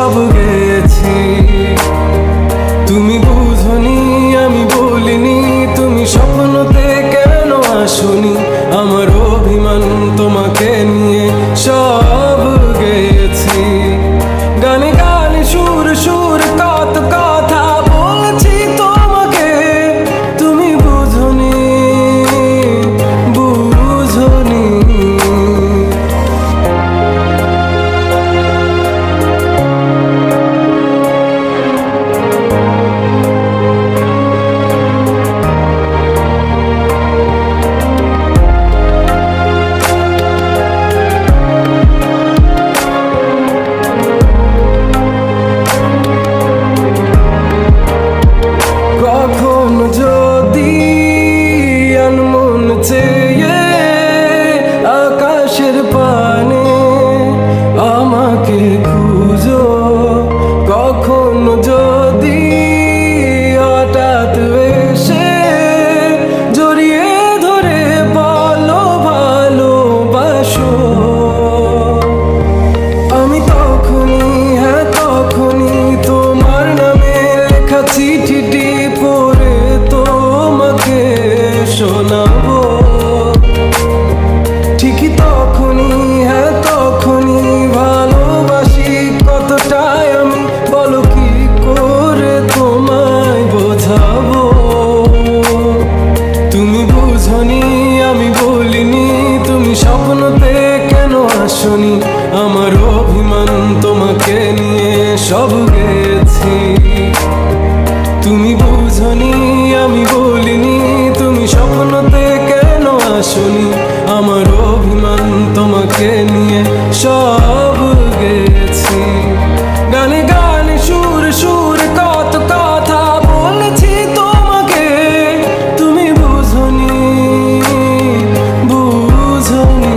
সব গেছি। তুমি বুঝনি আমি বলিনি, তুমি স্বপ্নতে কেন আসনি, আমার অভিমান তোমাকে নিয়ে সব গেছি। গানে গানে সুর সুর কত কথা বলছি তোমাকে, তুমি বুঝনি বুঝনি। কখনো যদি আনমন চেয়ে আকাশের পানে আমাকে খুঁজো, কখনো যদি হঠাৎ এসে জড়িয়ে ধরে বলো ভালোবাসো, আমি তখনই হ্যাঁ তখনই তোমার নামে লেখা চিঠিটি পড়ে তোমাকে শোনাবো। ঠিকই তখনই হ্যাঁ তখনই ভালোবাসি কতটাই আমি, বলো কি করে তোমায় বোঝাবো। তুমি বুঝনি আমি বলিনি, তুমি স্বপ্নতে কেন আসনি, আমার অভিমান তোমাকে নিয়ে সব গেছি। তুমি বুঝনি আমি বলিনি, তুমি স্বপ্নতে কেন আসনি, আমার অভিমান তোমাকে নিয়ে সব গেছি। গানে গানে সুর সুর কত কথা বলেছি তোমাকে, তুমি বুঝনি বুঝনি।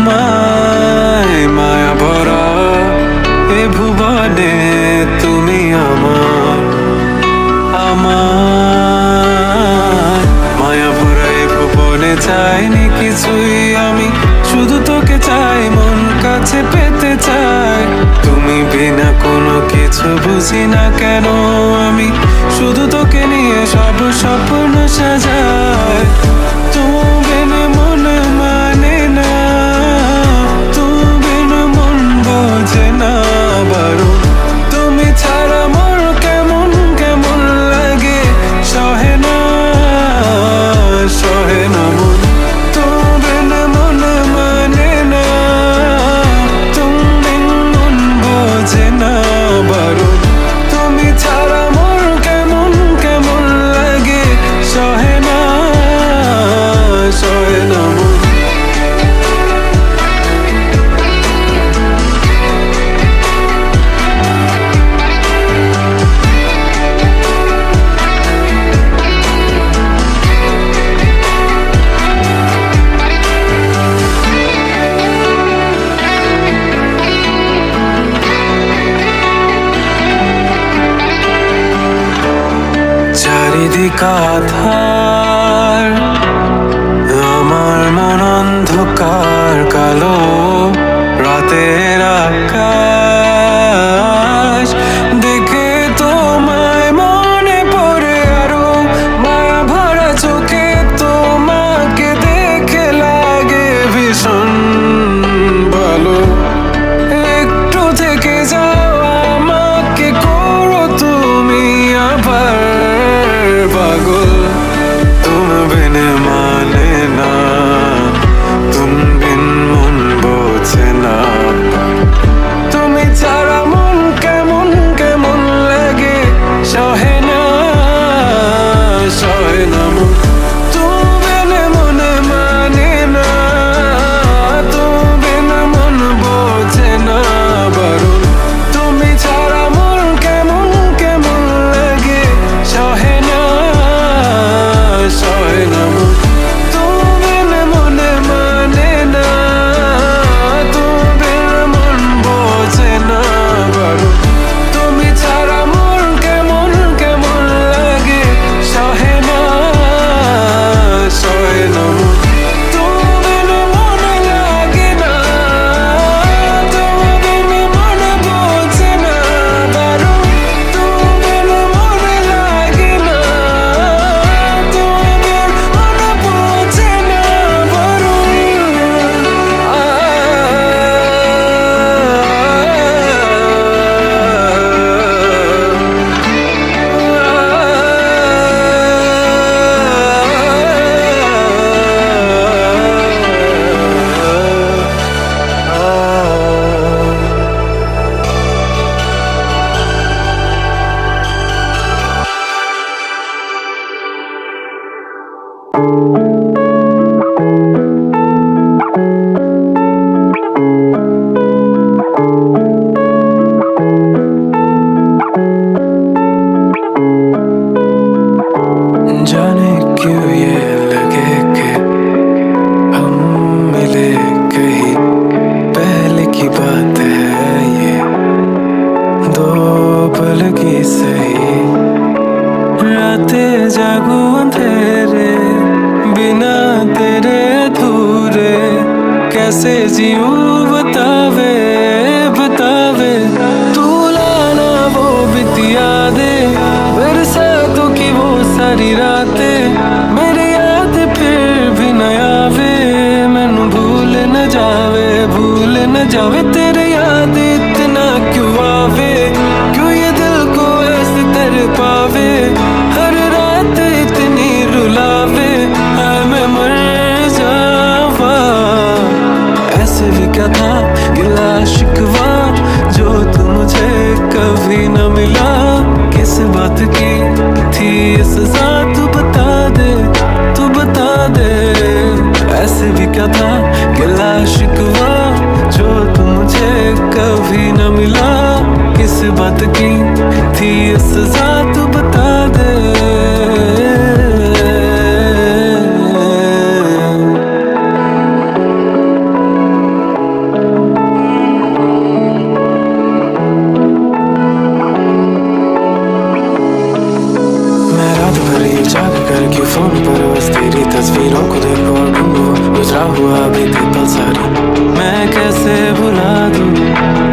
তোমায় মায়া ভরা এ ভুবনে তুমি আমার মায়া ভরা এ ভুবনে চাইনি কিছুই আমি, শুধু তোকে চাই, মন কাছে পেতে চাই। তুমি বিনা কোনো কিছু বুঝি না কেন আমি, শুধু তোকে নিয়ে সব স্বপ্ন সাজাই। তুমি বিনা মন মানে না, তুমি বিনা মন বোঝে না বারণ। তুমি ছাড়া মোর কেমন কেমন লাগে, সহে না মন। তুমি বিনা মন মানে না, তুমি বিনা মন বোঝে না বারণ। তুমি ছাড়া মোর কেমন কেমন লাগে, সহে না মন। চারিদিক আধার, আমার মন অন্ধকার কালো, রাতের আকাশ দেখে তোমায় মনে পড়ে আরো, মায়া ভরা চোখে তোমাকে দেখে লাগে ভীষণ ভালো। একটু থেকে যাও, আমাকে করো তুমি আবার পাগল। তুমি বিন মানে না, তুমি বিন মন বোঝে না। তুমি ছাড়া মন কেমন কেমন লাগে, সহে না মন। তুমি বিন মন মানে না, তুমি বিন মন বোঝে না বারণ। তুমি ছাড়া মন কেমন কেমন লাগে, সহে না মন। তুমি বিন মন মানে না, তুমি বিন মন বোঝে না বারণ। তুমি ছাড়া মন কেমন কেমন লাগে, সহে না মন। তুমি বিন মন লাগে না, তুমি বিন মন বোঝে না বারণ। তুমি বিন মন লাগে না, তুমি বিন মন বোঝে না বারণ। जाने क्यों ये लगे कि हम मिले कहीं पहले की बात है ये, दो पल की सही। रातें जागू अंधेरे, बिना तेरे अधूरे, कैसे जीऊं बतावे तू लाना वो बीती यादें, मेरे साथों की वो सारी रातें। मेरी याद फिर भी न आवे, मैनू भूल न जावे तेरे याद इतना क्यों आवे, क्यों ये दिल को ऐसे तेरे पावे, हर रात इतनी रुलावे, हाय मैं मर जावा। ऐसे भी क्या था गिला शिकवा, जो तू मुझे कभी न मिला, किस बात की थी ये सजा, तू बता दे। ऐसे भी क्या था गिला शिकवा, जो तू मुझे कभी न मिला, किस बात की थी ये सजा, तू बता दे। साल सारी मैं कैसे भुला दूं,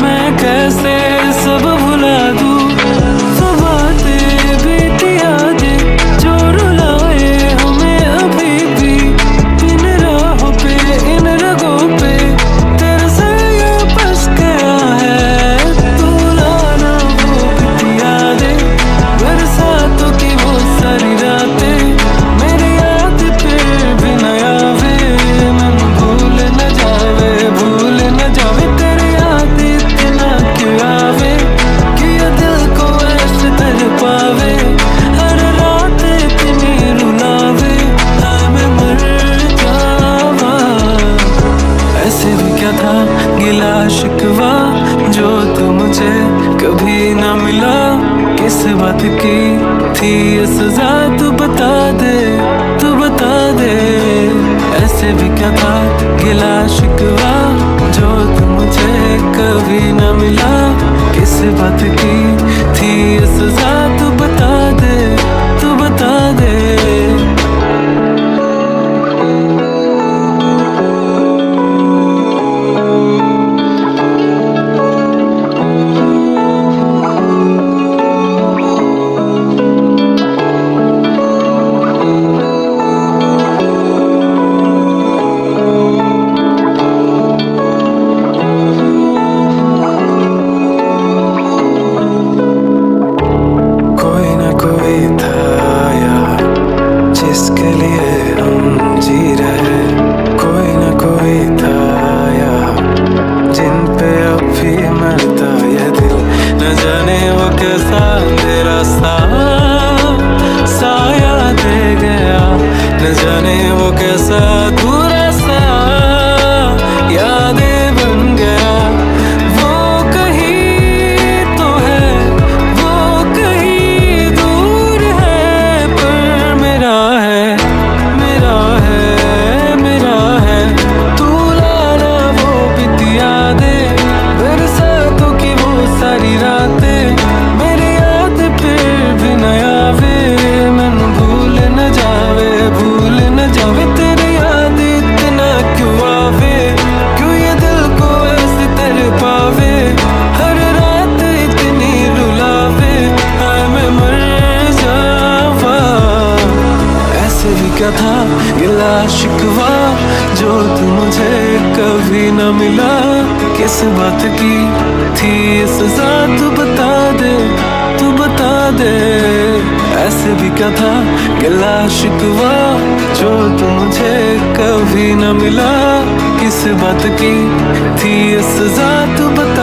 मैं कैसे सब भुला दूं। वो बातें बीती यादें जो रुलाए हमें अभी भी, इन राहों पे इन रगों पे तेरे से ये बस गया है। तू लाना वो बीती यादें, बरसातों की वो सारी रातें, मेरी याद फिर भी न आवे, मैनू भूल न जावे, भूल न जावे। तेरी याद इतना क्यों आवे कि ये दिल को ऐसे तड़पावे, हर रात इतनी रुलावे, हाय मैं मर जावा। ऐसे भी क्या था गिला शिकवा जो तू मुझे कभी ना मिला, किस बात की थी ये सजा, तू बता दे, तू बता दे। ऐसे भी क्या था गिला शिकवा जो तू मुझे कभी ना मिला, किस बात की थी ये सजा, तू बता दे, तू बता दे। जिसके लिए हम जी रहे, कोई ना कोई था यार जिन पे अब भी मरता ये दिल, न जाने वो कैसा अंधेरा सा साया दे गया, न जाने वो कैसा अधूरा सा यादें बन गया। वो कहीं तो है, वो कहीं दूर है, पर मेरा है, मेरा है, मेरा है। तू लाना वो बीती यादें, बरसातों की वो सारी रातें, मेरी याद फिर भी न आवे, मैनू भूल न जावे, भूल न जावे। तेरी याद इतना क्यों आवे, क्यों ये दिल को ऐसे तड़पावे, हर रात इतनी रुलावे, हाय मैं मर जावा। ऐसे भी क्या था गिला शिकवा जो तू मुझे कभी न मिला, किस बात की थी ये सजा, तू बता दे, तू बता दे। ऐसे भी क्या था गिला शिकवा जो तू मुझे कभी न मिला, किस बात की थी ये सजा, तू बता